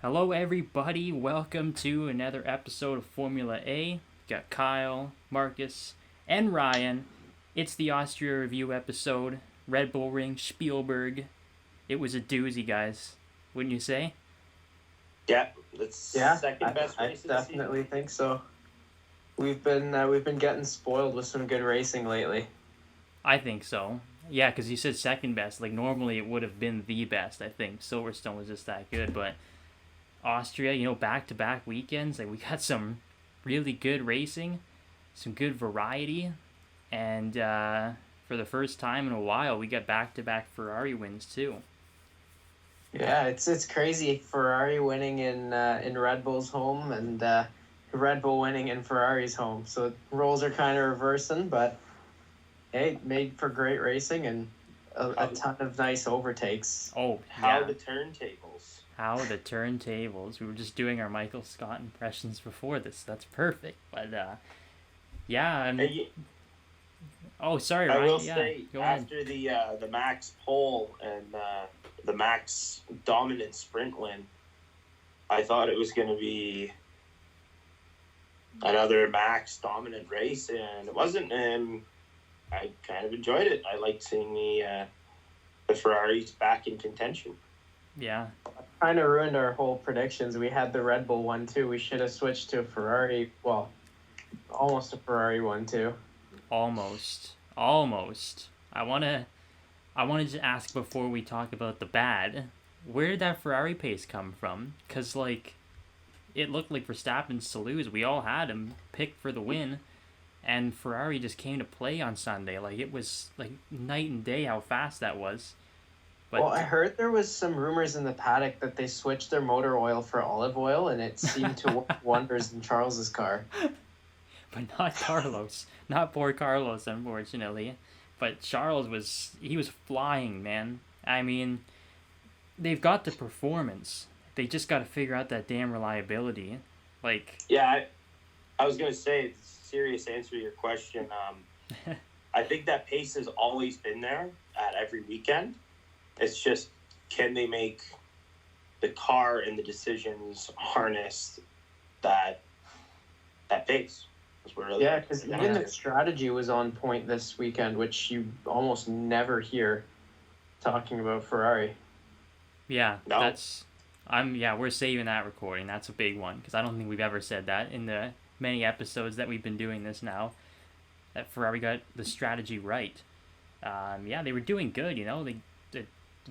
Hello, everybody. Welcome to another episode of Formula A. Got Kyle, Marcus, and Ryan. It's the Austria review episode. Red Bull Ring, Spielberg. It was a doozy, guys. Wouldn't you say? Yeah, that's second best race I definitely think so. We've been getting spoiled with some good racing lately. I think so. Yeah, because you said second best. Like, normally it would have been the best, I think. Silverstone was just that good, but Austria, back-to-back weekends. Like, we got some really good racing, some good variety, and for the first time in a while, we got back-to-back Ferrari wins too. Yeah, it's crazy. Ferrari winning in Red Bull's home and Red Bull winning in Ferrari's home. So roles are kind of reversing, but hey, made for great racing and a ton of nice overtakes. Oh, How yeah. the turntables. How the turntables. We were just doing our Michael Scott impressions before this. That's perfect. But, yeah. Oh, sorry, I Ryan. will Yeah, say, go ahead. after the Max pole and the Max dominant sprint win, I thought it was going to be another Max dominant race, and it wasn't. I kind of enjoyed it. I liked seeing the Ferraris back in contention. Yeah. Kind of ruined our whole predictions. We had the Red Bull one too. We should have switched to a Ferrari. Well, almost a Ferrari one too. Almost. I wanna just ask before we talk about the bad, where did that Ferrari pace come from? Cause like, it looked like Verstappen's to lose. We all had him picked for the win, and Ferrari just came to play on Sunday. Like, it was like night and day how fast that was. But Well, I heard there was some rumors in the paddock that they switched their motor oil for olive oil, and it seemed to work wonders in Charles's car. but not Carlos, not poor Carlos, unfortunately. But Charles was flying, man. I mean, they've got the performance. They just got to figure out that damn reliability. Like, Yeah, I was going to say, serious answer to your question. I think that pace has always been there at every weekend. It's just, can they make the car and the decisions harness that pace? Yeah, because even the strategy was on point this weekend, which you almost never hear talking about Ferrari. yeah, No. we're saving that recording. That's a big one because I don't think we've ever said that in the many episodes that we've been doing this now. That Ferrari got the strategy right. Yeah, they were doing good. The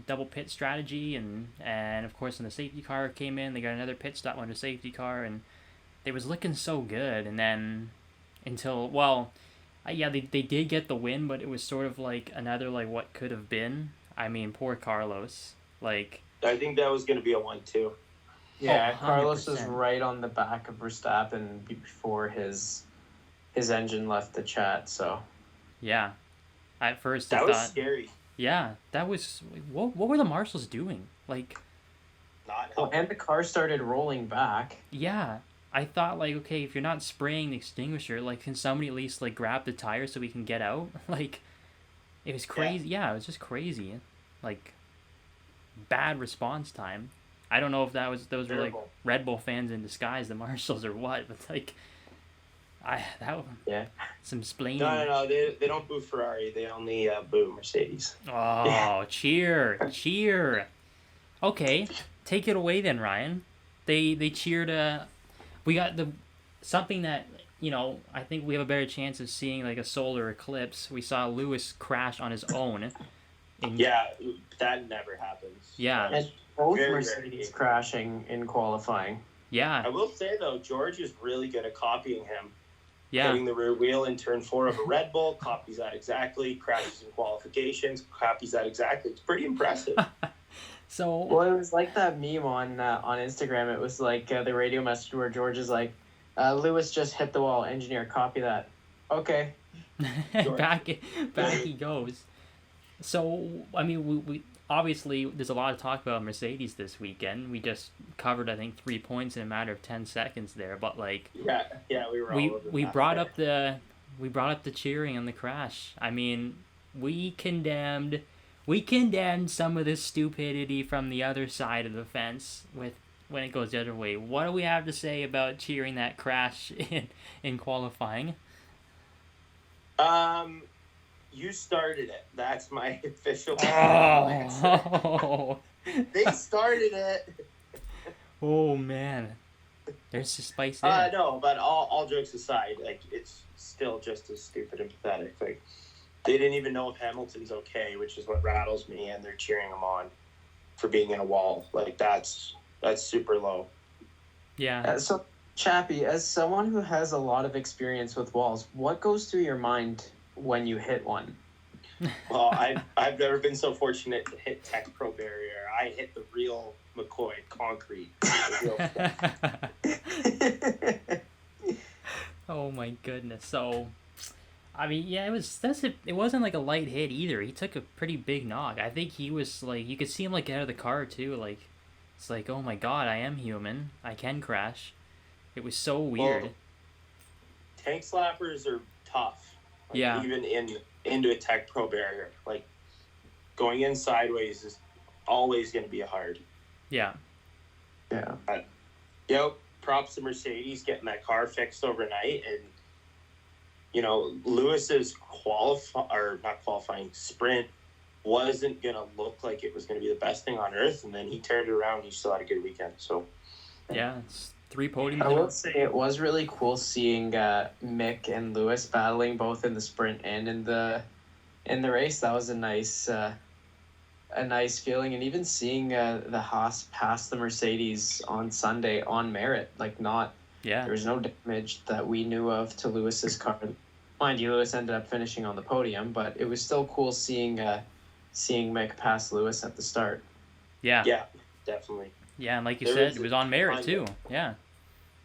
double pit strategy and of course when the safety car came in, they got another pit stop on the safety car and they was looking so good. And then they did get the win, but it was sort of like another like what could have been. I mean, poor Carlos. Like, I think that was going to be a 1-2. Yeah, 100%. Carlos was right on the back of Verstappen before his engine left the chat. So yeah, at first I That was thought, scary. yeah, that was what were the marshals doing? Like, Not well, helping. and the car started rolling back. yeah, I thought like, okay, if you're not spraying the extinguisher, like, can somebody at least like grab the tire so we can get out? Like, it was crazy. Yeah, it was just crazy. Like, bad response time. I don't know if those were like Terrible. Red Bull fans in disguise, the marshals, or what, but like, Yeah. some splaining. No. They don't boo Ferrari. They only boo Mercedes. Oh, cheer. Okay, take it away then, Ryan. They cheered. We got something that I think we have a better chance of seeing, like a solar eclipse. We saw Lewis crash on his own. Yeah, that never happens. Yeah. That is And both very Mercedes rare. crashing in qualifying. Yeah. I will say, though, George is really good at copying him. Yeah. Hitting the rear wheel in turn 4 of a Red Bull, copies that exactly, crashes in qualifications, copies that exactly. It's pretty impressive. So. Well, it was like that meme on Instagram. It was like the radio message where George is like, Lewis just hit the wall. Engineer, copy that. Okay. back he goes. So, I mean, we obviously, there's a lot of talk about Mercedes this weekend. We just covered, I think, 3 points in a matter of 10 seconds there. But like, Yeah, we were all over we that brought there. up the cheering on the crash. I mean, we condemned some of this stupidity from the other side of the fence with when it goes the other way. What do we have to say about cheering that crash in qualifying? You started it. That's my official answer. Oh, They started it. oh man, there's the spice there. No, but all jokes aside, like it's still just as stupid and pathetic. Like they didn't even know if Hamilton's okay, which is what rattles me, and they're cheering him on for being in a wall. Like that's super low. Yeah. So, Chappie, as someone who has a lot of experience with walls, what goes through your mind when you hit one? Well, I've never been so fortunate to hit Tech Pro barrier. I hit the real McCoy concrete. Oh my goodness. So, I mean, yeah, it wasn't like a light hit either. He took a pretty big knock. I think he was like, you could see him like out of the car too. Like, it's like, oh my god, I am human. I can crash. It was so weird. Well, tank slappers are tough. Like, yeah. Even into a Tech Pro barrier, like going in sideways is always going to be hard. Yeah. Yeah. But, props to Mercedes getting that car fixed overnight, and Lewis's not qualifying sprint wasn't going to look like it was going to be the best thing on earth, and then he turned it around. He still had a good weekend. So yeah, it's 3 podiums. I will say it was really cool seeing Mick and Lewis battling both in the sprint and in the race. That was a nice feeling, and even seeing the Haas pass the Mercedes on Sunday on merit, like not. Yeah. There was no damage that we knew of to Lewis's car. Mind you, Lewis ended up finishing on the podium, but it was still cool seeing Mick pass Lewis at the start. Yeah. Yeah, definitly. Yeah, and like you said, it was on merit too. Yeah.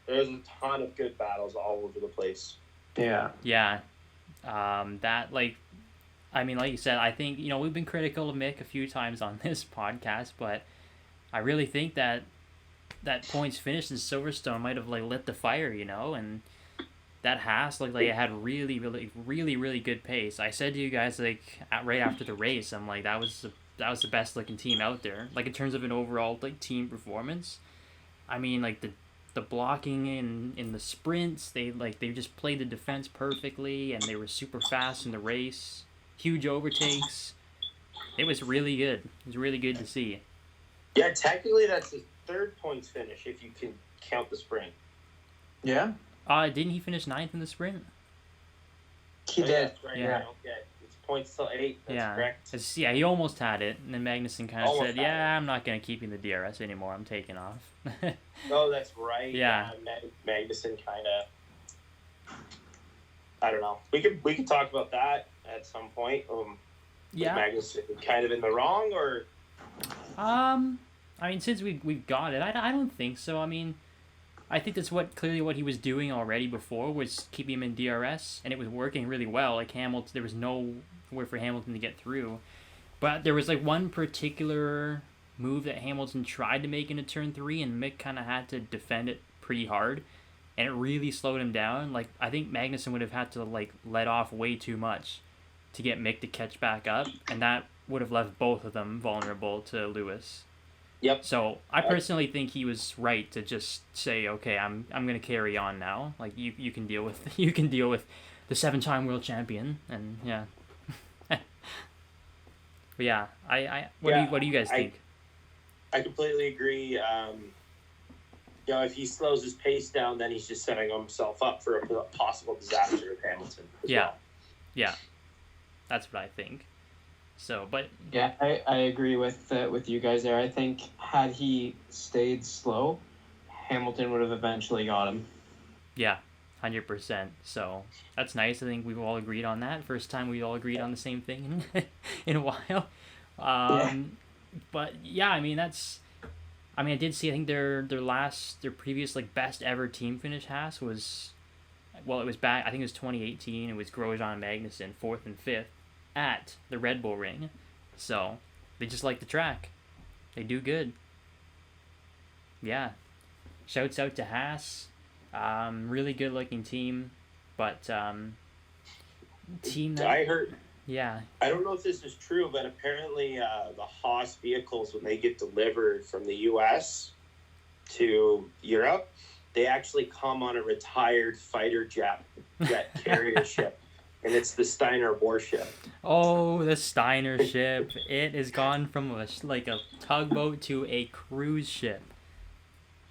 There's a ton of good battles all over the place. Yeah. Yeah. That, like, I mean, like you said, I think, we've been critical of Mick a few times on this podcast, but I really think that points finish in Silverstone might have, like, lit the fire, and that Haas, like it had really, really, really, really good pace. I said to you guys, like, right after the race, I'm like, that was the best looking team out there. Like, in terms of an overall, like, team performance. I mean, like, the blocking in the sprints, they just played the defense perfectly, and they were super fast in the race. Huge overtakes. It was really good. It was really good to see. Yeah, technically that's his third points finish if you can count the sprint. Yeah. Didn't he finish 9th in the sprint? He did. Yeah, right. Yeah. It's points till 8. That's correct. He almost had it, and then Magnussen kind of Almost said, "Yeah, I'm not going to keep you in the DRS anymore. I'm taking off." Oh, that's right. Yeah. Magnussen kind of. I don't know. We could talk about that at some point. Yeah. Was Magnussen kind of in the wrong, or? I mean, since we've got it, I don't think so. I mean, I think that's clearly what he was doing already before, was keeping him in DRS, and it was working really well. Like, Hamilton, there was nowhere for Hamilton to get through. But there was, like, one particular move that Hamilton tried to make into turn 3, and Mick kind of had to defend it pretty hard, and it really slowed him down. Like, I think Magnussen would have had to, like, let off way too much to get Mick to catch back up, and that would have left both of them vulnerable to Lewis. Yep. So I personally think he was right to just say, okay, I'm going to carry on now. Like, you can deal with the 7-time world champion, and yeah. But yeah, what do you guys think? I completely agree. If he slows his pace down, then he's just setting himself up for a possible disaster with Hamilton. Yeah, that's what I think. So, but yeah, I agree with you guys there. I think had he stayed slow, Hamilton would have eventually got him. Yeah, 100%. So that's nice. I think we've all agreed on that. First time we all agreed on the same thing in a while. But yeah, I mean I did see. I think their previous, like, best ever team finish Haas was, well, it was back. I think it was 2018. It was Grosjean and Magnussen, 4th and 5th. At the Red Bull Ring. So they just like the track. They do good. Yeah. Shouts out to Haas. Really good looking team. But team that, I heard. Yeah. I don't know if this is true, but apparently the Haas vehicles, when they get delivered from the US, to Europe, they actually come on a retired fighter jet carrier ship, and it's the Steiner warship. Oh, the Steiner ship. It has gone from a tugboat to a cruise ship.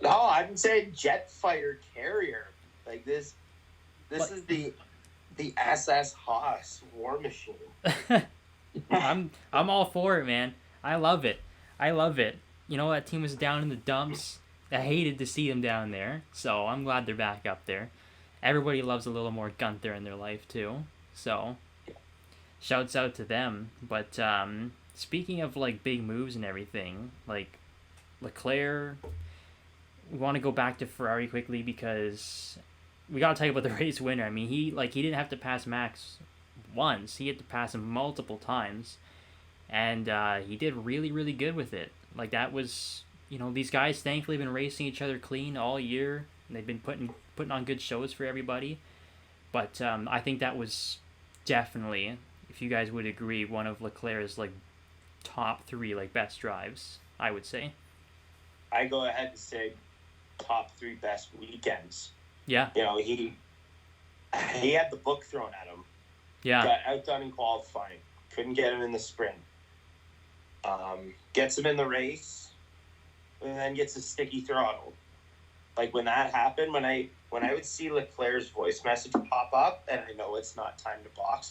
No, I'm saying jet fighter carrier. Like this is the SS Haas war machine. I'm all for it, man. I love it. You know, that team was down in the dumps. I hated to see them down there, so I'm glad they're back up there. Everybody loves a little more Gunther in their life too, so shouts out to them. But speaking of like big moves and everything, like Leclerc, we want to go back to Ferrari quickly because we gotta talk about the race winner. I mean, he didn't have to pass Max once; he had to pass him multiple times, and he did really, really good with it. Like that was, you know, these guys thankfully have been racing each other clean all year. And they've been putting on good shows for everybody. But I think that was definitely, if you guys would agree, one of Leclerc's like top 3 like best drives, I would say. I go ahead and say top 3 best weekends. Yeah. You know, he had the book thrown at him. Yeah. Got outdone in qualifying. Couldn't get him in the sprint. Gets him in the race, and then gets a sticky throttle. Like when that happened, when I would see Leclerc's voice message pop up, and I know it's not time to box.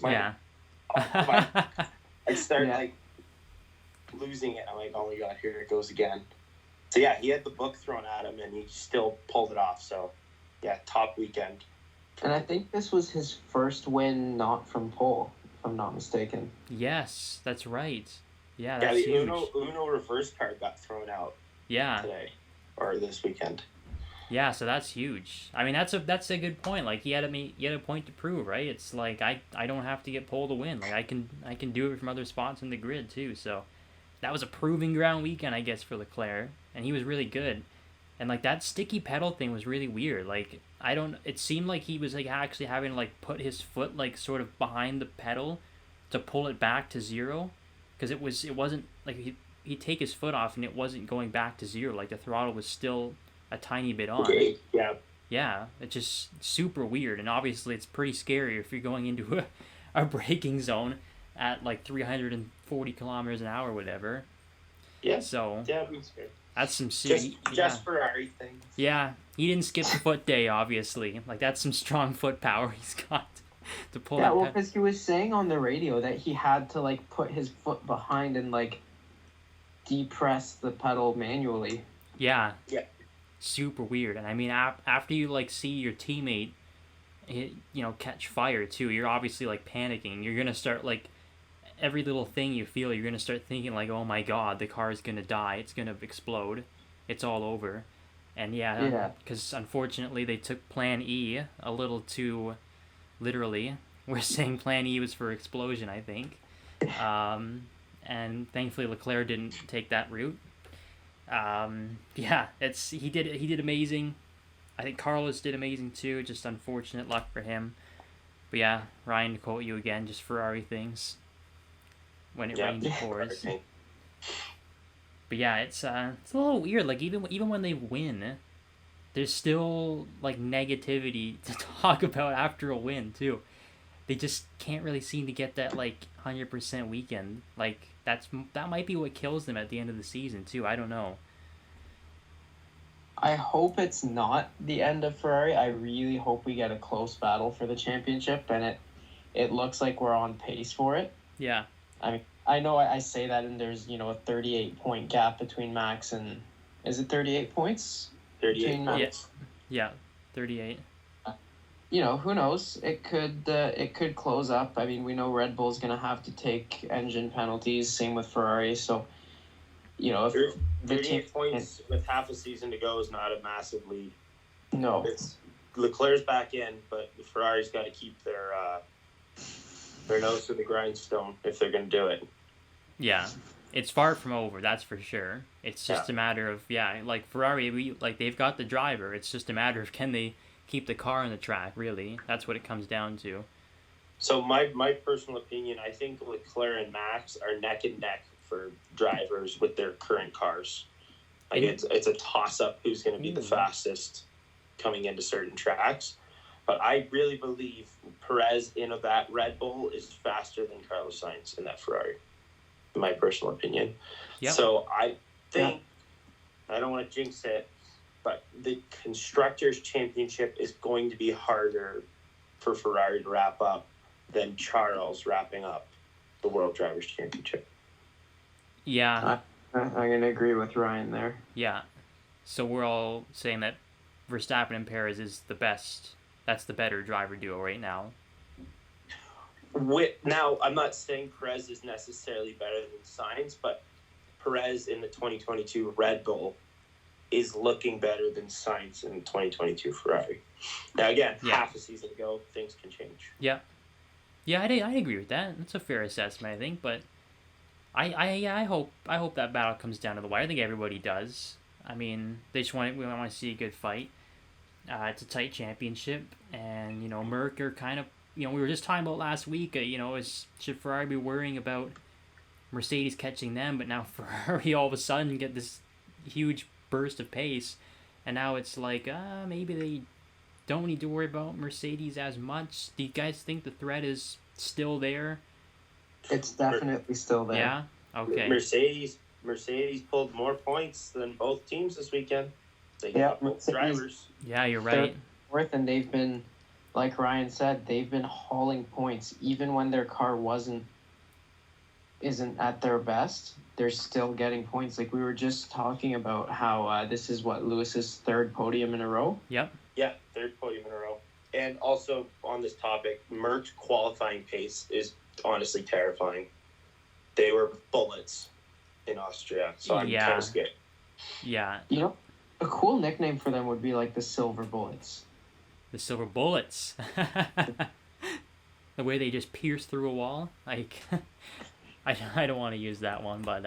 I'd start like losing it. I'm like, oh my god, here it goes again. So yeah, he had the book thrown at him, and he still pulled it off. So yeah, top weekend. And I think this was his first win not from pole, if I'm not mistaken. Yes, that's right. Yeah, that's the huge. Uno reverse card got thrown out. Yeah. Today or this weekend. Yeah, so that's huge. I mean, that's a good point. Like he had a point to prove, right? It's like I don't have to get pole to win. Like I can do it from other spots in the grid too. So that was a proving ground weekend, I guess, for Leclerc, and he was really good. And like that sticky pedal thing was really weird. Like it seemed like he was like actually having to like put his foot like sort of behind the pedal to pull it back to 0, because it wasn't like he'd take his foot off and it wasn't going back to 0. Like the throttle was still a tiny bit on. Okay, yeah. Yeah, it's just super weird, and obviously it's pretty scary if you're going into a braking zone at like 340 kilometers an hour or whatever. Yeah. So yeah, it was good. That's some just Ferrari things. Yeah, he didn't skip the foot day, obviously. Like that's some strong foot power he's got to pull. Yeah, well, because he was saying on the radio that he had to like put his foot behind and like depress the pedal manually. Yeah. Yeah. Super weird. And I mean, after you like see your teammate, catch fire too, you're obviously like panicking. You're gonna start like every little thing you feel, you're gonna start thinking like, oh my god, the car is gonna die. It's gonna explode. It's all over. And yeah, because unfortunately they took Plan E a little too literally. We're saying Plan E was for explosion, I think. And thankfully Leclerc didn't take that route. He did amazing. I think Carlos did amazing too. Just unfortunate luck for him. But yeah, Ryan, to quote you again, just Ferrari things. When it rains, it pours. But yeah, it's a little weird. Like even when they win, there's still like negativity to talk about after a win too. They just can't really seem to get that like 100% weekend. Like that might be what kills them at the end of the season too. I don't know. I hope it's not the end of Ferrari. I really hope we get a close battle for the championship, and it looks like we're on pace for it. Yeah. I mean, I know I say that, and there's a 38-point gap between Max and is it 38 points? 38 points. Yeah, 38. Who knows? It could close up. I mean, we know Red Bull's gonna have to take engine penalties. Same with Ferrari. So, if 38 points with half a season to go is not a massive lead. No, it's Leclerc's back in, but the Ferrari's got to keep their nose to the grindstone if they're gonna do it. Yeah, it's far from over. That's for sure. It's just a matter of like Ferrari. They've got the driver. It's just a matter of can they keep the car on the track, really. That's what it comes down to. So my personal opinion, I think Leclerc and Max are neck and neck for drivers with their current cars. Like it's a toss up who's going to be the fastest coming into certain tracks. But I really believe Perez in that Red Bull is faster than Carlos Sainz in that Ferrari, in my personal opinion. Yep. So I think, I don't want to jinx it, but the Constructors' Championship is going to be harder for Ferrari to wrap up than Charles wrapping up the World Drivers' Championship. Yeah. I'm going to agree with Ryan there. Yeah. So we're all saying that Verstappen and Perez is the best. That's the better driver duo right now. Now, I'm not saying Perez is necessarily better than Sainz, but Perez in the 2022 Red Bull is looking better than Sainz in the 2022 Ferrari. Now, again, half a season ago, things can change. Yeah. Yeah, I agree with that. That's a fair assessment, I think, but I hope that battle comes down to the wire. I think everybody does. I mean, we want to see a good fight. It's a tight championship, and Merc are kind of we were just talking about last week. Should Ferrari be worrying about Mercedes catching them? But now Ferrari all of a sudden get this huge burst of pace, and now it's like maybe they don't need to worry about Mercedes as much. Do you guys think the threat is still there? It's definitely still there. Yeah. Okay. Mercedes pulled more points than both teams this weekend. They got both drivers. Yeah, you're right. Fourth, and they've been, like Ryan said, they've been hauling points even when their car isn't at their best. They're still getting points. Like we were just talking about how this is Lewis's third podium in a row. Yep. Yeah, third podium in a row. And also on this topic, Merck's qualifying pace is honestly terrifying. They were bullets in Austria, so I'm kind of scared. Yeah. A cool nickname for them would be like the Silver Bullets. The Silver Bullets. The way they just pierce through a wall. Like, I don't want to use that one, but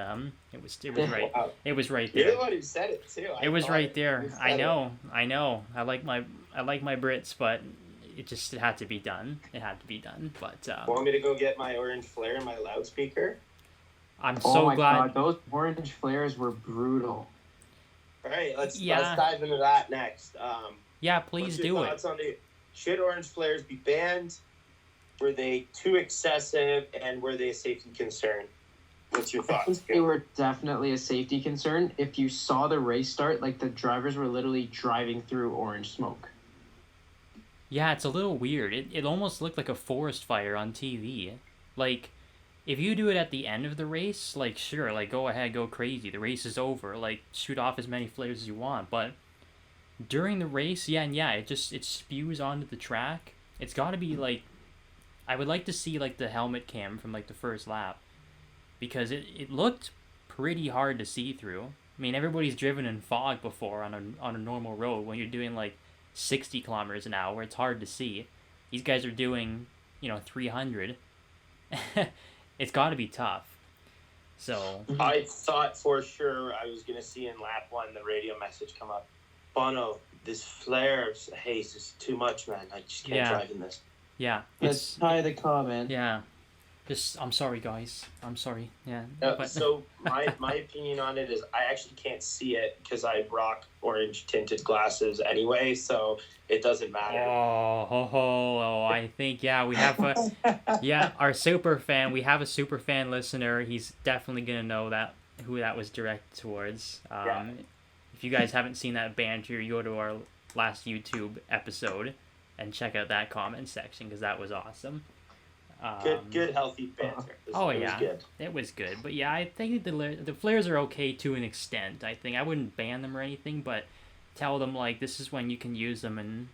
it was right. Wow. It was right there. You're the one who said it too. It was right there. I know. I like my Brits, but it had to be done. It had to be done. But want me to go get my orange flare and my loudspeaker? I'm so glad. God, those orange flares were brutal. All right, let's dive into that next. Yeah, please do it. Should orange flares be banned? Were they too excessive, and were they a safety concern? What's your thoughts? I think they were definitely a safety concern. If you saw the race start, like the drivers were literally driving through orange smoke. Yeah, it's a little weird. It almost looked like a forest fire on TV. Like, if you do it at the end of the race, like, sure, like, go ahead, go crazy. The race is over. Like, shoot off as many flares as you want. But during the race, it spews onto the track. It's got to be, like, I would like to see, like, the helmet cam from, like, the first lap. Because it looked pretty hard to see through. I mean, everybody's driven in fog before on a normal road. When you're doing, like, 60 kilometers an hour, it's hard to see. These guys are doing, 300. It's got to be tough. So I thought for sure I was going to see in lap one the radio message come up. Bono, this flare haze is too much, man. I just can't drive in this. Yeah. Let's tie the car, man. Yeah. I'm sorry, guys. I'm sorry. Yeah. So my opinion on it is I actually can't see it because I rock orange tinted glasses anyway, so it doesn't matter. I think we have our super fan. We have a super fan listener. He's definitely gonna know who that was directed towards. If you guys haven't seen that banter, you go to our last YouTube episode and check out that comment section because that was awesome. Good, healthy banter. It was good. It was good. But yeah, I think the flares are okay to an extent. I think I wouldn't ban them or anything, but tell them, like, this is when you can use them and,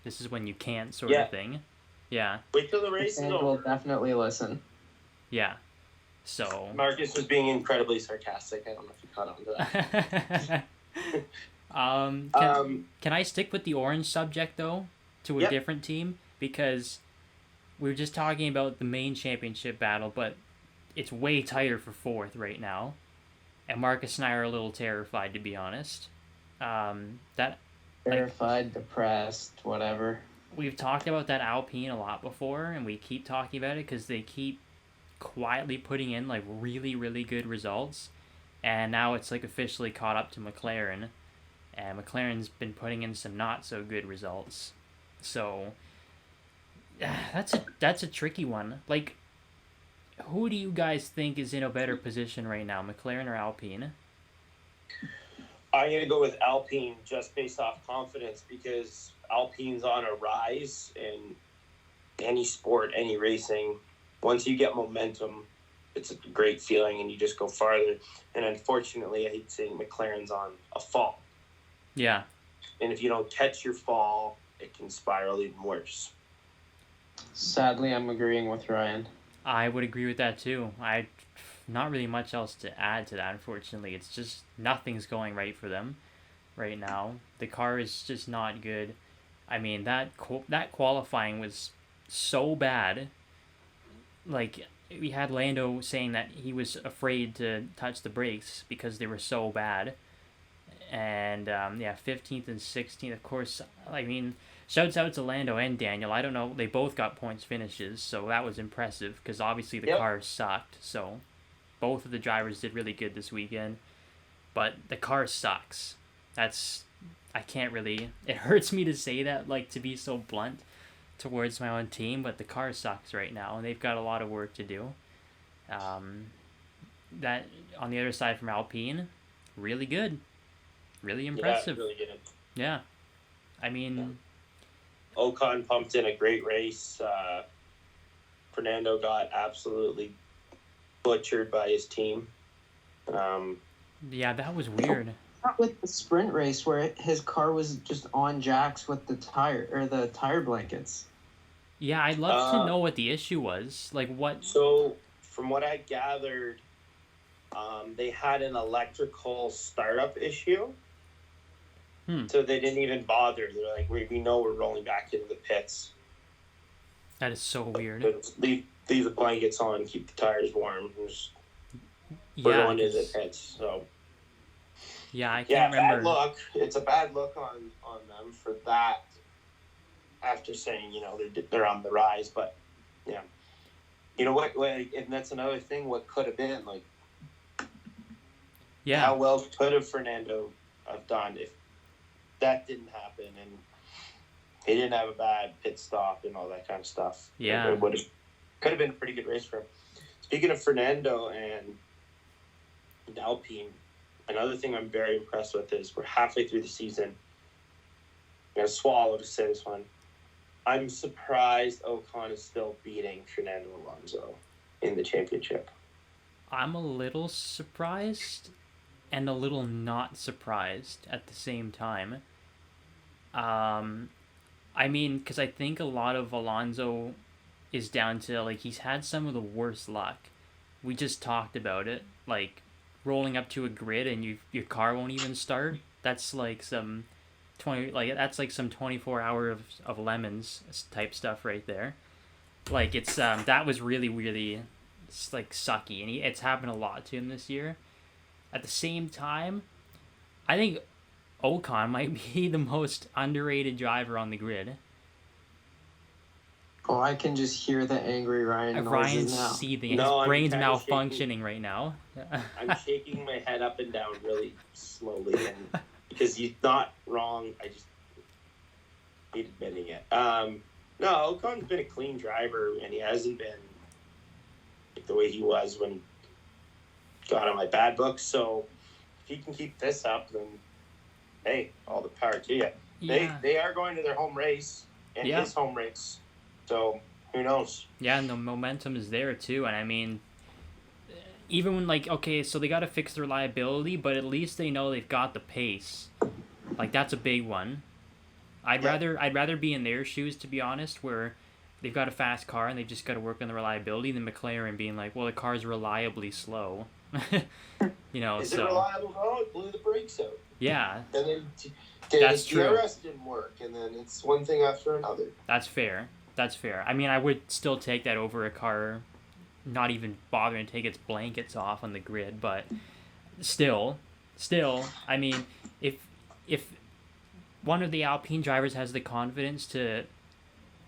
this is when you can't sort of thing. Yeah. Wait till the race is over. We'll definitely listen. Yeah. So. Marcus was being incredibly sarcastic. I don't know if you caught on to that. Can I stick with the orange subject, though, to a different team? Because we were just talking about the main championship battle, but it's way tighter for fourth right now. And Marcus and I are a little terrified, to be honest. Terrified, depressed, whatever. We've talked about that Alpine a lot before, and we keep talking about it because they keep quietly putting in, like, really, really good results. and now it's like officially caught up to McLaren, and McLaren's been putting in some not so good results. So that's a tricky one. Like, who do you guys think is in a better position right now, McLaren or Alpine? I'm going to go with Alpine just based off confidence, because Alpine's on a rise in any sport, any racing. Once you get momentum, it's a great feeling and you just go farther. And unfortunately, I hate saying McLaren's on a fall. Yeah. And if you don't catch your fall, it can spiral even worse. Sadly, I'm agreeing with Ryan. I would agree with that too. Not really much else to add to that, unfortunately. It's just nothing's going right for them right now. The car is just not good. I mean, that qualifying was so bad. Like, we had Lando saying that he was afraid to touch the brakes because they were so bad. And, 15th and 16th, of course. I mean, shouts out to Lando and Daniel. I don't know, they both got points finishes, so that was impressive because obviously the car sucked. So both of the drivers did really good this weekend, but the car sucks. I can't really, it hurts me to say that, like, to be so blunt towards my own team, but the car sucks right now, and they've got a lot of work to do. That, on the other side from Alpine, really good. Really impressive. Yeah, really good. Yeah. I mean... Ocon pumped in a great race. Fernando got absolutely butchered by his team. Yeah, that was weird. Not with the sprint race where his car was just on jacks with the tire blankets. Yeah, I'd love to know what the issue was. Like, what... So, from what I gathered, they had an electrical startup issue. So they didn't even bother. They're like, we know we're rolling back into the pits. That is so weird. Leave the blankets on, keep the tires warm. We're going into the pits. So yeah, I can't remember. Bad look. It's a bad look on them for that. After saying, they're on the rise, but yeah, you know what? And that's another thing. What could have been like? Yeah. How well could have Fernando have done if that didn't happen and he didn't have a bad pit stop and all that kind of stuff? Yeah. It could have been a pretty good race for him. Speaking of Fernando and Alpine, another thing I'm very impressed with is we're halfway through the season. I'm going to swallow to say this one. I'm surprised Ocon is still beating Fernando Alonso in the championship. I'm a little surprised and a little not surprised at the same time. I mean, because I think a lot of Alonso is down to, like, he's had some of the worst luck. We just talked about it. Like, rolling up to a grid and your car won't even start. That's like some 24 hours of lemons type stuff right there. Like, it's that was really, really, like, sucky, and it's happened a lot to him this year. At the same time, I think Ocon might be the most underrated driver on the grid. Oh, I can just hear the angry Ryan. Ryan's seething. His brain's malfunctioning right now. I'm shaking my head up and down really slowly, and because he's not wrong. I just hate admitting it. No, Ocon's been a clean driver, and he hasn't been like the way he was when he got on my bad books. So if he can keep this up, then hey, all the power to you. Yeah. They are going to their home race and his home race. So, who knows? Yeah, and the momentum is there, too. And, I mean, even when, like, okay, so they got to fix the reliability, but at least they know they've got the pace. Like, that's a big one. I'd rather be in their shoes, to be honest, where they've got a fast car and they've just got to work on the reliability, than McLaren being like, well, the car's reliably slow. Is it reliable? Oh, it blew the brakes out. Yeah. And then that's true. The DRS didn't work, and then it's one thing after another. That's fair. I mean, I would still take that over a car not even bothering to take its blankets off on the grid, but still, I mean, if one of the Alpine drivers has the confidence to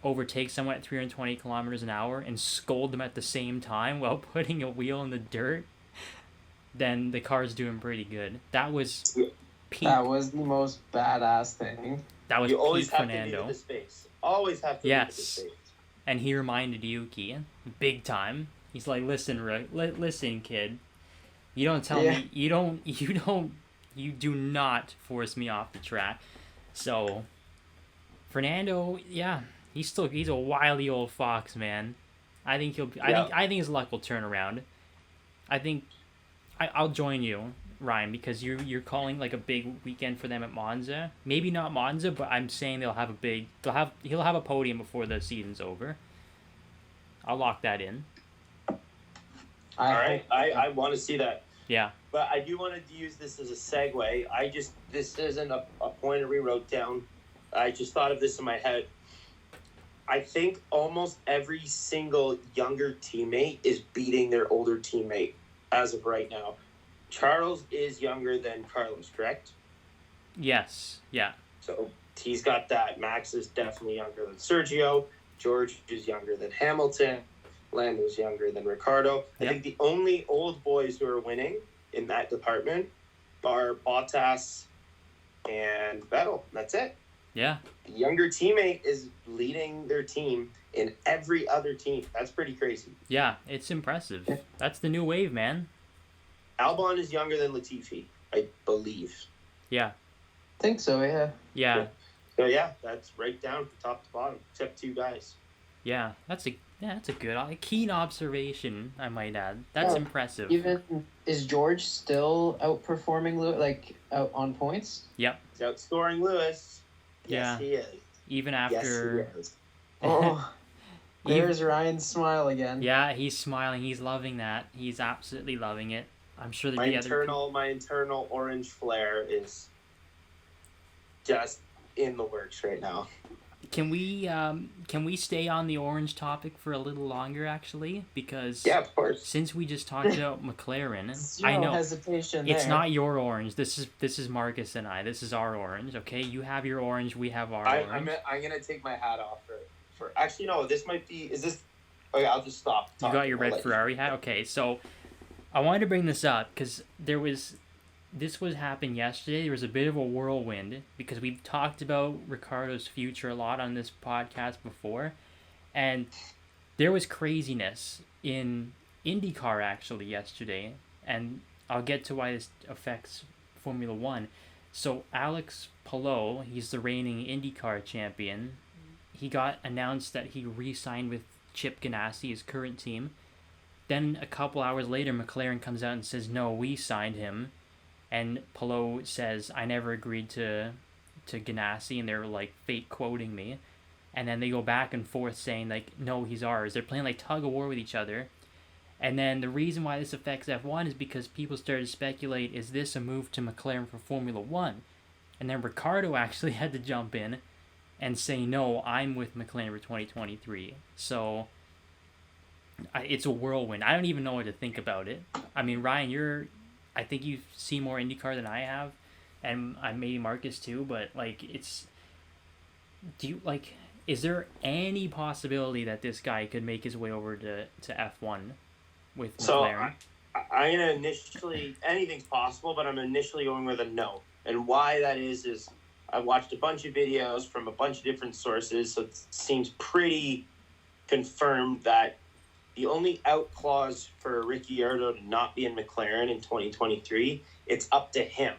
overtake someone at 320 kilometers an hour and scold them at the same time while putting a wheel in the dirt, then the car's doing pretty good. That was peak. That was the most badass thing. That was You always peak have to leave Fernando. it to space. Always have to leave it to Yes. space. And he reminded Yuki big time. He's like, listen, Rick, listen, kid. You don't tell me. You do not force me off the track. So, Fernando, yeah, he's a wily old fox, man. I think I think his luck will turn around. I think I'll join you, Ryan, because you're calling like a big weekend for them at Monza. Maybe not Monza, but I'm saying he'll have a podium before the season's over. I'll lock that in. All right, I want to see that. Yeah. But I do want to use this as a segue. This isn't a point we wrote down. I just thought of this in my head. I think almost every single younger teammate is beating their older teammate as of right now. Charles is younger than Carlos, correct? Yes. Yeah. So he's got that. Max is definitely younger than Sergio. George is younger than Hamilton. Lando's younger than Ricardo. Yep. I think the only old boys who are winning in that department are Bottas and Vettel. That's it. Yeah. The younger teammate is leading their team in every other team. That's pretty crazy. Yeah, it's impressive. That's the new wave, man. Albon is younger than Latifi, I believe. Yeah. Think so, yeah. Yeah. So yeah, that's right down from top to bottom, except two guys. Yeah. That's a good, keen observation, I might add. That's impressive. Even is George still outperforming Lewis, like out on points? Yep. He's outscoring Lewis. Yes, Yeah. he is. Even Yes, after. he is. Oh, there's Ryan's smile again. Yeah, he's smiling. He's loving that. He's absolutely loving it. I'm sure there'd My be other. internal orange flare is just in the works right now. Can we stay on the orange topic for a little longer, actually? Because Yeah, of course. since we just talked about McLaren, Zero I know hesitation it's there. not your orange. This is Marcus and I. This is our orange. Okay, you have your orange. We have our orange. I'm gonna take my hat off for. Actually, no. This might be. Is this? Okay, I'll just stop. You got your red Ferrari hat. Okay, so I wanted to bring this up because this was happened yesterday. There was a bit of a whirlwind because we've talked about Ricardo's future a lot on this podcast before, and there was craziness in IndyCar actually yesterday, and I'll get to why this affects Formula One. So Alex Palou, he's the reigning IndyCar champion. He got announced that he re-signed with Chip Ganassi, his current team. Then a couple hours later, McLaren comes out and says, "No, we signed him." And Palou says, "I never agreed to Ganassi," and they're like fake quoting me. And then they go back and forth saying like, "No, he's ours." They're playing like tug of war with each other. And then the reason why this affects F1 is because people started to speculate, is this a move to McLaren for Formula One? And then Ricardo actually had to jump in and say, "No, I'm with McLaren for 2023. So it's a whirlwind. I don't even know what to think about it. I mean, Ryan, I think you see more IndyCar than I have, and maybe Marcus too. But like, is there any possibility that this guy could make his way over to F1 with McLaren? So I'm gonna initially, anything's possible, but I'm initially going with a no. And why that is I watched a bunch of videos from a bunch of different sources, so it seems pretty confirmed that the only out clause for Ricciardo to not be in McLaren in 2023, it's up to him.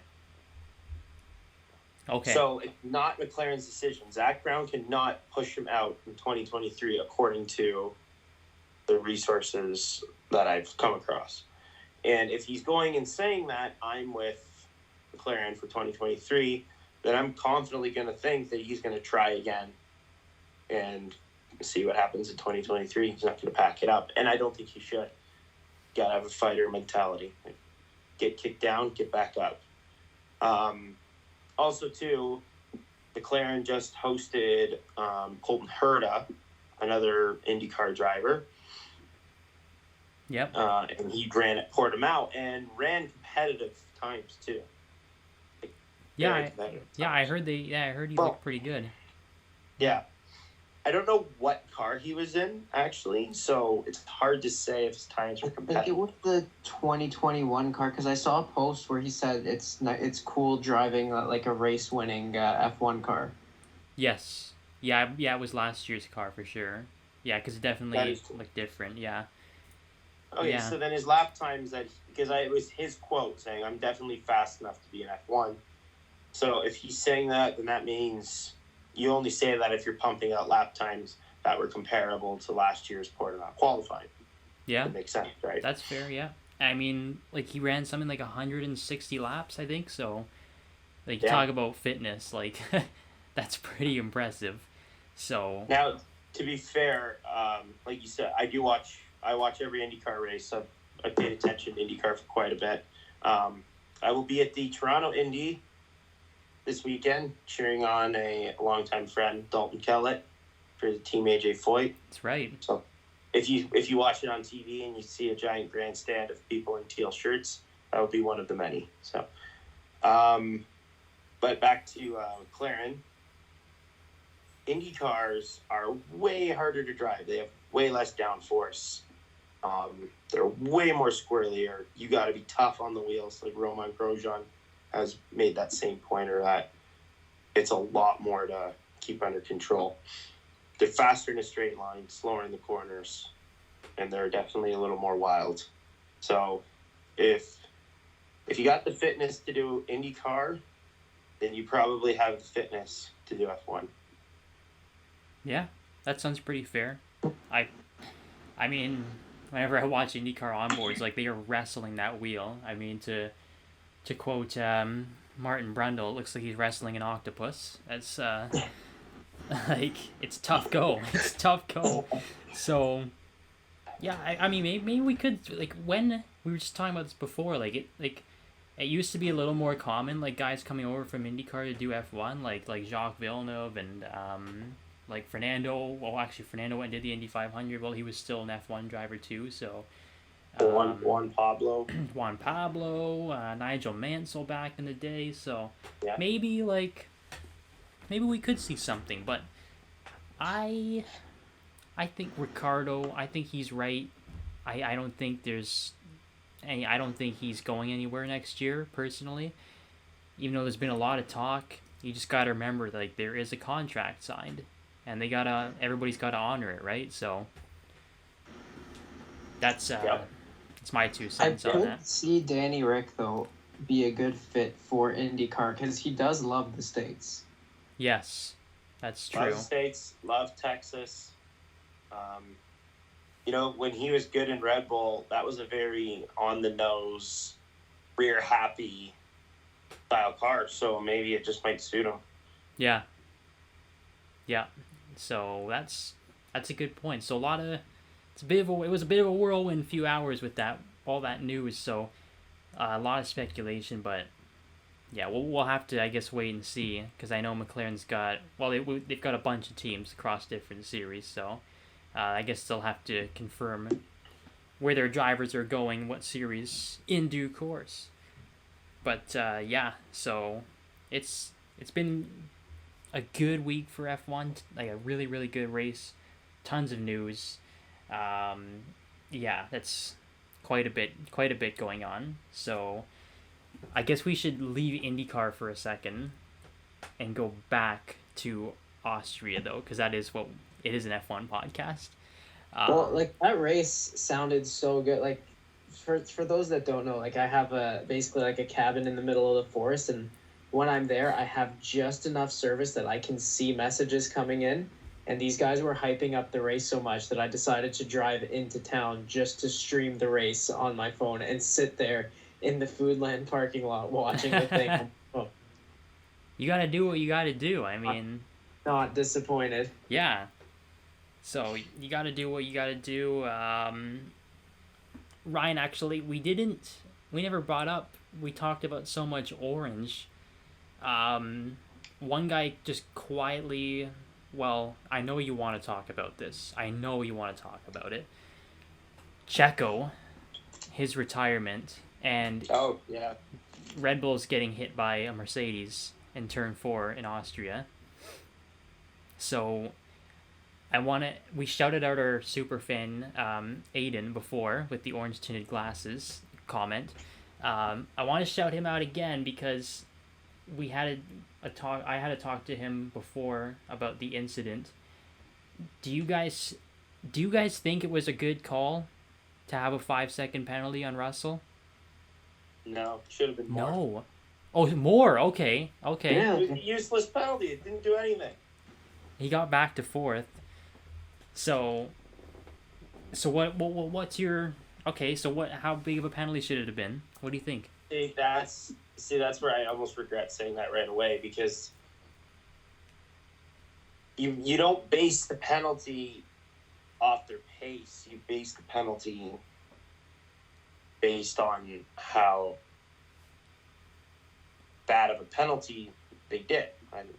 Okay. So it's not McLaren's decision. Zach Brown cannot push him out in 2023, according to the resources that I've come across. And if he's going and saying that I'm with McLaren for 2023, then I'm confidently going to think that he's going to try again and see what happens in 2023. He's not going to pack it up. And I don't think he should. Got to have a fighter mentality. Get kicked down, get back up. Also, too, McLaren just hosted Colton Herta, another IndyCar driver. Yep. And he ran at Portimao and ran competitive times, too. I heard he looked pretty good. Yeah. I don't know what car he was in, actually, so it's hard to say if his tires were I think it competitive. was the 2021 car because I saw a post where he said it's cool driving like a race-winning F1 car. Yes. Yeah, it was last year's car for sure. Yeah, because it That definitely is cool. looked different. Yeah. Okay, Yeah. so then his lap times because it was his quote saying, "I'm definitely fast enough to be an F1." So if he's saying that, then that means you only say that if you're pumping out lap times that were comparable to last year's Portimao qualifying. Yeah. That makes sense, right? That's fair, yeah. I mean, like, he ran something like 160 laps, I think, so, like, you talk about fitness, like, that's pretty impressive. So... Now, to be fair, like you said, I watch every IndyCar race. I paid attention to IndyCar for quite a bit. I will be at the Toronto Indy this weekend, cheering on a longtime friend, Dalton Kellett, for the Team AJ Foyt. That's right. So if you watch it on TV and you see a giant grandstand of people in teal shirts, that will be one of the many. So, but back to McLaren. Indy cars are way harder to drive. They have way less downforce. They're way more squirrelier. You got to be tough on the wheels. Like Romain Grosjean has made that same pointer that it's a lot more to keep under control. They're faster in a straight line, slower in the corners, and they're definitely a little more wild. So if you got the fitness to do IndyCar, then you probably have the fitness to do F1. Yeah, that sounds pretty fair. I mean, whenever I watch IndyCar onboards, like, they are wrestling that wheel. I mean, to quote Martin Brundle, it looks like he's wrestling an octopus. That's like, it's tough go. It's tough go. So yeah, I mean, maybe we could, like, when we were just talking about this before, it used to be a little more common, like, guys coming over from IndyCar to do F1, like Jacques Villeneuve and like Fernando. Well, actually, Fernando went and did the Indy 500. Well, he was still an F1 driver too. So Juan Pablo, Nigel Mansell back in the day. So yeah. maybe we could see something. But I think Ricardo. I think he's right. I don't think there's any. I don't think he's going anywhere next year. Personally, even though there's been a lot of talk, you just gotta remember, like, there is a contract signed. And everybody's got to honor it, right? So that's it's my 2 cents on that. I could see Danny Rick, though, be a good fit for IndyCar because he does love the States. Yes, that's true. Love the States, love Texas. When he was good in Red Bull, that was a very on-the-nose, rear-happy style car. So maybe it just might suit him. Yeah. Yeah. So that's a good point. So it was a bit of a whirlwind few hours with all that news. So a lot of speculation, but yeah, we'll have to, I guess, wait and see, because I know McLaren's got, well, they've got a bunch of teams across different series. So I guess they'll have to confirm where their drivers are going, what series in due course. But yeah, so it's been a good week for F1, like a really, really good race, tons of news. Yeah, that's quite a bit going on. So I guess we should leave IndyCar for a second and go back to Austria, though, because it is an F1 podcast. Well, like, that race sounded so good. Like, for those that don't know, like, I have basically like a cabin in the middle of the forest, and when I'm there, I have just enough service that I can see messages coming in. And these guys were hyping up the race so much that I decided to drive into town just to stream the race on my phone and sit there in the Foodland parking lot watching the thing. Oh. You gotta do what you gotta do. I mean, not disappointed. Yeah. So you gotta do what you gotta do. Ryan, actually, we never brought up. We talked about so much orange. One guy just quietly, well, I know you want to talk about this. I know you want to talk about it. Checo, his retirement, and oh yeah, Red Bull's getting hit by a Mercedes in turn 4 in Austria. So We shouted out our super fan Aiden before with the orange tinted glasses comment. I want to shout him out again because we had a talk. I had a talk to him before about the incident. Do you guys think it was a good call to have a 5-second penalty on Russell? No, should have been more. No. Oh, more. Okay. Yeah. It was a useless penalty. It didn't do anything. He got back to fourth. So what's your okay? So how big of a penalty should it have been? What do you think? That's where I almost regret saying that right away, because you don't base the penalty off their pace. You base the penalty based on how bad of a penalty they did.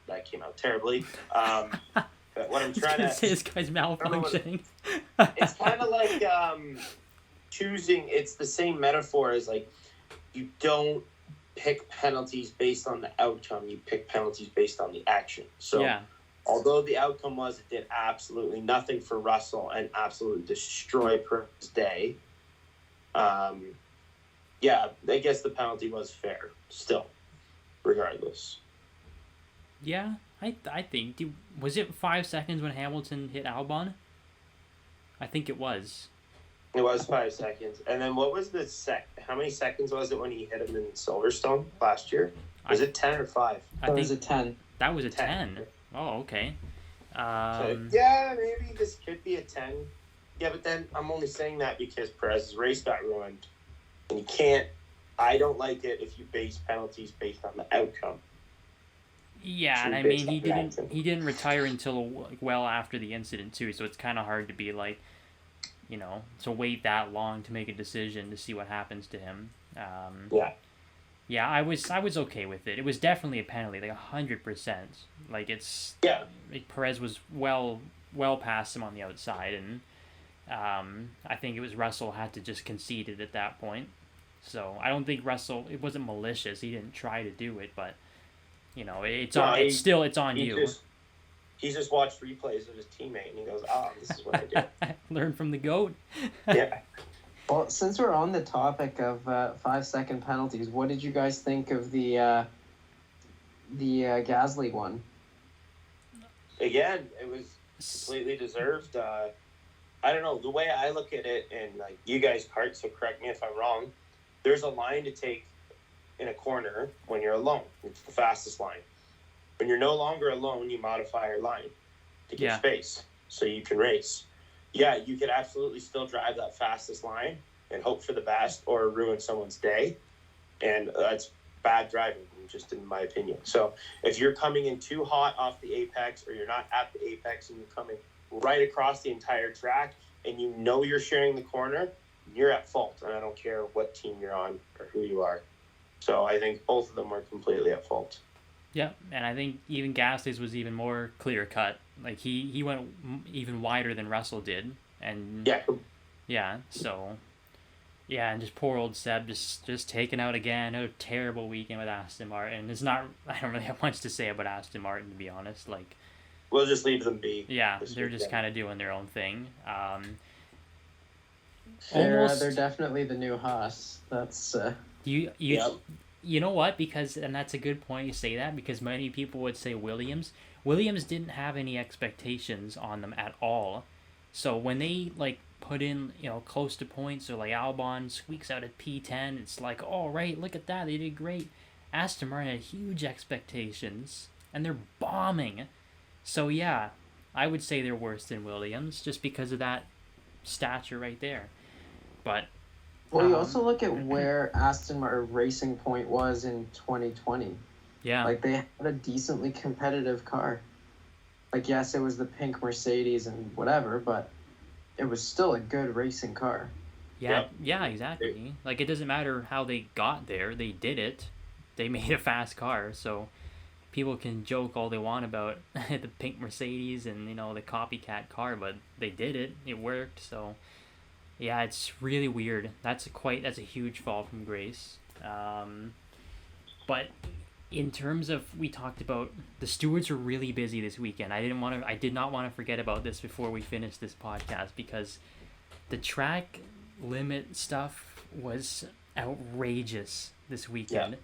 That came out terribly. But what I'm trying to say, this guy's malfunctioning. It's kind of like choosing. It's the same metaphor as like you don't pick penalties based on the outcome. You pick penalties based on the action. So yeah. Although the outcome was it did absolutely nothing for Russell and absolutely destroy Perez's day, yeah, I guess the penalty was fair still, regardless. Yeah, I think. Was it 5 seconds when Hamilton hit Albon? I think it was. It was 5 seconds. And then what was the how many seconds was it when he hit him in Silverstone last year? Was it 10 or 5? That was a 10. That was a 10. Oh, okay. Yeah, maybe this could be a 10. Yeah, but then I'm only saying that because Perez's race got ruined. And you can't... I don't like it if you base penalties based on the outcome. Yeah, and I mean, he didn't retire until well after the incident, too, so it's kind of hard to be like, you know, to wait that long to make a decision to see what happens to him. Yeah. Yeah, I was okay with it. It was definitely a penalty, like 100%. Like Perez was well past him on the outside, and I think it was Russell had to just concede it at that point. So I don't think Russell. It wasn't malicious. He didn't try to do it, but you know, it's on you. He just watched replays of his teammate, and he goes, "Oh, this is what I do." Learn from the GOAT. Yeah. Well, since we're on the topic of 5-second penalties, what did you guys think of the Gasly one? Again, it was completely deserved. I don't know, the way I look at it, and like you guys kart, so correct me if I'm wrong. There's a line to take in a corner when you're alone. It's the fastest line. When you're no longer alone, you modify your line to get space so you can race. Yeah, you could absolutely still drive that fastest line and hope for the best or ruin someone's day. And that's bad driving, just in my opinion. So if you're coming in too hot off the apex, or you're not at the apex and you're coming right across the entire track and you know you're sharing the corner, you're at fault. And I don't care what team you're on or who you are. So I think both of them were completely at fault. Yeah, and I think even Gasly's was even more clear cut. Like he went even wider than Russell did, and so and just poor old Seb just taken out again. A terrible weekend with Aston Martin. It's not. I don't really have much to say about Aston Martin, to be honest. Like, we'll just leave them be. Yeah, they're just kind of doing their own thing. They're definitely the new Haas. That's You know what? And that's a good point you say that, because many people would say Williams didn't have any expectations on them at all. So when they like put in, you know, close to points, or like Albon squeaks out at P10, it's like, oh right, look at that, they did great. Aston Martin had huge expectations and they're bombing. So yeah, I would say they're worse than Williams just because of that stature right there. But well, you also look at where Aston Martin Racing Point was in 2020. Yeah. Like, they had a decently competitive car. Like, yes, it was the pink Mercedes and whatever, but it was still a good racing car. Yeah, exactly. Like, it doesn't matter how they got there. They did it. They made a fast car, so people can joke all they want about the pink Mercedes and, you know, the copycat car, but they did it. It worked, so... Yeah, it's really weird. That's a huge fall from grace. But in terms of, we talked about the stewards were really busy this weekend. I did not want to forget about this before we finish this podcast, because the track limit stuff was outrageous this weekend.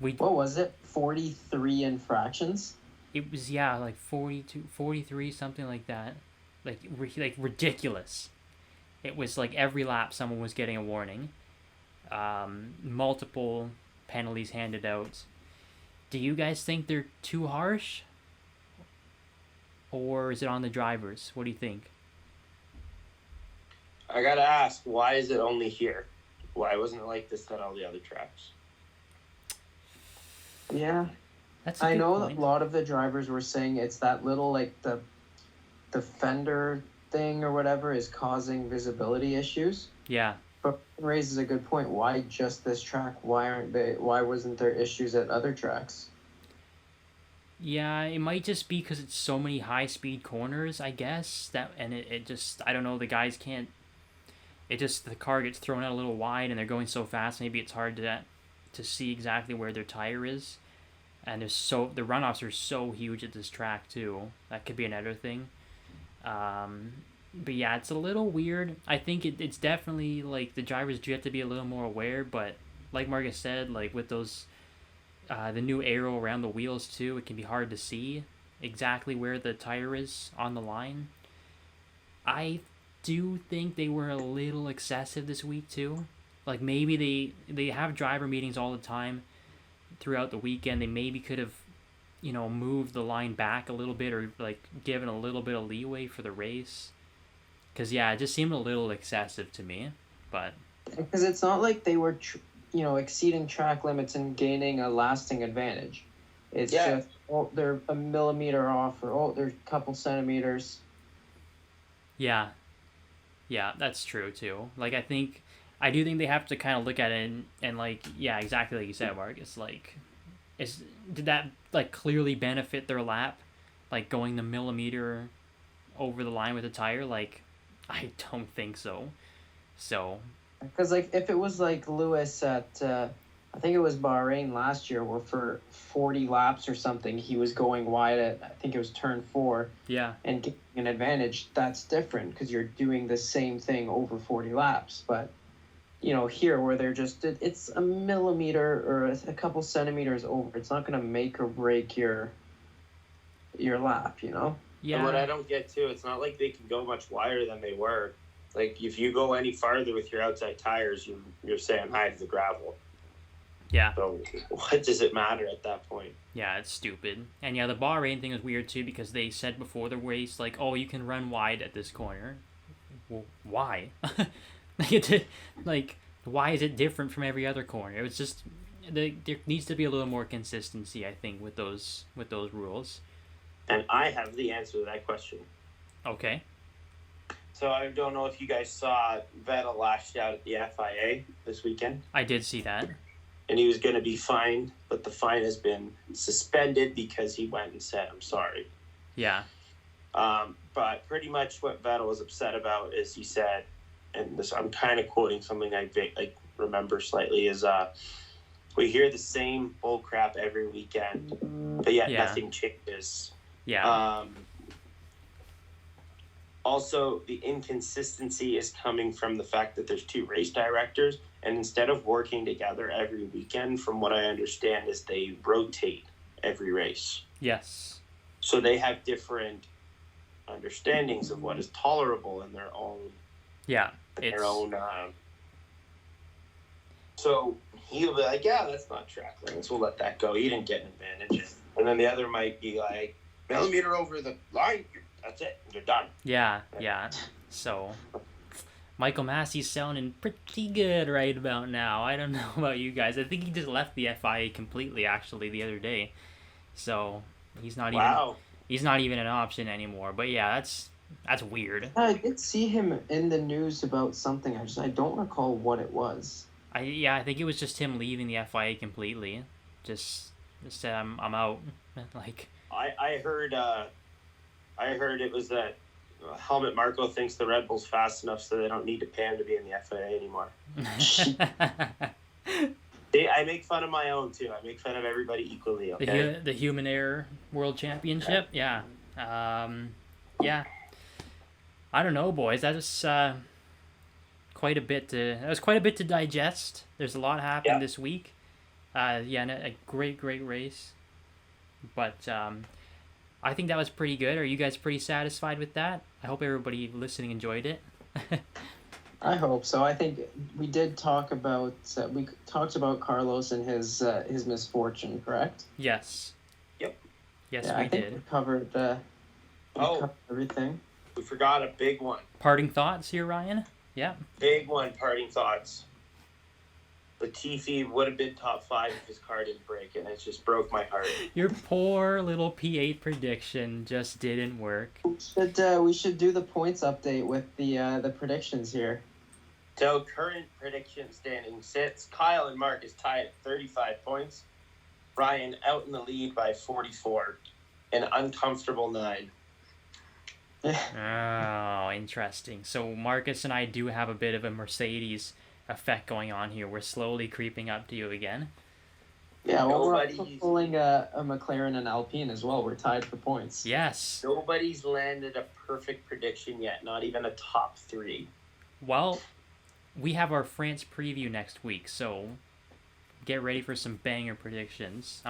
Yeah. What was it? 43 infractions? It was, yeah, like 42, 43, something like that. Like ridiculous. It was like every lap someone was getting a warning. Multiple penalties handed out. Do you guys think they're too harsh? Or is it on the drivers? What do you think? I gotta ask, why is it only here? Why wasn't it like this at all the other tracks? Yeah. That's a good point. A lot of the drivers were saying it's that little, like, the fender thing or whatever is causing visibility issues. Yeah. But it raises a good point. Why just this track? Why wasn't there issues at other tracks? Yeah, it might just be because it's so many high-speed corners, I guess. It just, I don't know, the guys can't... the car gets thrown out a little wide and they're going so fast, maybe it's hard to see exactly where their tire is. And the runoffs are so huge at this track too. That could be another thing. But yeah, it's a little weird. I think it's definitely, like, the drivers do have to be a little more aware, but like Marcus said, like, with those the new aero around the wheels too, it can be hard to see exactly where the tire is on the line. I do think they were a little excessive this week too. Like, maybe they have driver meetings all the time throughout the weekend. They maybe could have, moved the line back a little bit, or, like, given a little bit of leeway for the race. Because, yeah, it just seemed a little excessive to me. But because it's not like they were, exceeding track limits and gaining a lasting advantage. It's just, they're a millimeter off, or, they're a couple centimeters. Yeah. Yeah, that's true, too. Like, I do think they have to kind of look at it and like, yeah, exactly like you said, Marcus. Like, did that, like, clearly benefit their lap? Like, going the millimeter over the line with the tire? Like, I don't think so. So, because, like, if it was like Lewis at, I think it was Bahrain last year, where for 40 laps or something, he was going wide at, I think it was turn 4. Yeah. And getting an advantage, that's different because you're doing the same thing over 40 laps. But, here where they're just, it's a millimeter or a couple centimeters over. It's not going to make or break your lap, Yeah. And what I don't get too, it's not like they can go much wider than they were. Like, if you go any farther with your outside tires, you're saying hi to the gravel. Yeah. So what does it matter at that point? Yeah, it's stupid. And yeah, the Bahrain thing was weird too, because they said before the race, like, oh, you can run wide at this corner. Well, why? Why is it different from every other corner? It was just, there needs to be a little more consistency, I think, with those rules. And I have the answer to that question. Okay. So I don't know if you guys saw Vettel lashed out at the FIA this weekend. I did see that. And he was going to be fined, but the fine has been suspended because he went and said, I'm sorry. Yeah. But pretty much what Vettel was upset about is he said, and this, I'm kind of quoting something I remember slightly, is we hear the same bull crap every weekend, but yet nothing changes. Yeah. Also, the inconsistency is coming from the fact that there's 2 race directors, and instead of working together every weekend, from what I understand, is they rotate every race. Yes. So they have different understandings of what is tolerable in their own. Yeah. So he'll be like, yeah, that's not track limits. We'll let that go. You didn't get an advantage. And then the other might be like, millimeter over the line. That's it. You're done. Yeah. So, Michael Massey's sounding pretty good right about now. I don't know about you guys. I think he just left the FIA completely, actually, the other day. So, he's not even an option anymore. But yeah, that's weird. I did see him in the news about something. I don't recall what it was. I think it was just him leaving the FIA completely. Just said, I'm out. Like, I heard it was that Helmut Marko thinks the Red Bull's fast enough so they don't need to pay him to be in the FIA anymore. I make fun of my own too. I make fun of everybody equally. Okay. The Human Air World Championship. Yeah. Yeah. I don't know, boys. That was quite a bit to digest. There's a lot happened this week. Yeah, and a great race. But I think that was pretty good. Are you guys pretty satisfied with that? I hope everybody listening enjoyed it. I hope so. I think we did talk about Carlos and his misfortune, correct? Yes. Yep. Yes, yeah, we I think did. We covered everything. We forgot a big one. Parting thoughts here, Ryan? Yeah. Big one, parting thoughts. Latifi would have been top 5 if his car didn't break, and it just broke my heart. Your poor little P8 prediction just didn't work. We should do the points update with the predictions here. So current prediction standing sits: Kyle and Mark is tied at 35 points. Ryan out in the lead by 44. An uncomfortable 9. Oh, interesting. So Marcus and I do have a bit of a Mercedes effect going on here. We're slowly creeping up to you again. Yeah, well, we're also pulling a McLaren and Alpine as well. We're tied for points. Yes. Nobody's landed a perfect prediction yet, not even a top 3. Well, we have our France preview next week, so get ready for some banger predictions.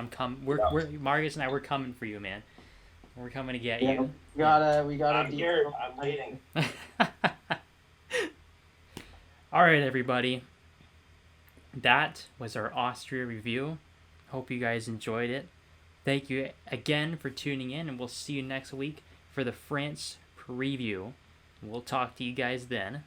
We're Marcus and I, we're coming for you, man. We're coming to get you. We gotta. I'm here. I'm waiting. All right, everybody. That was our Austria review. Hope you guys enjoyed it. Thank you again for tuning in, and we'll see you next week for the France preview. We'll talk to you guys then.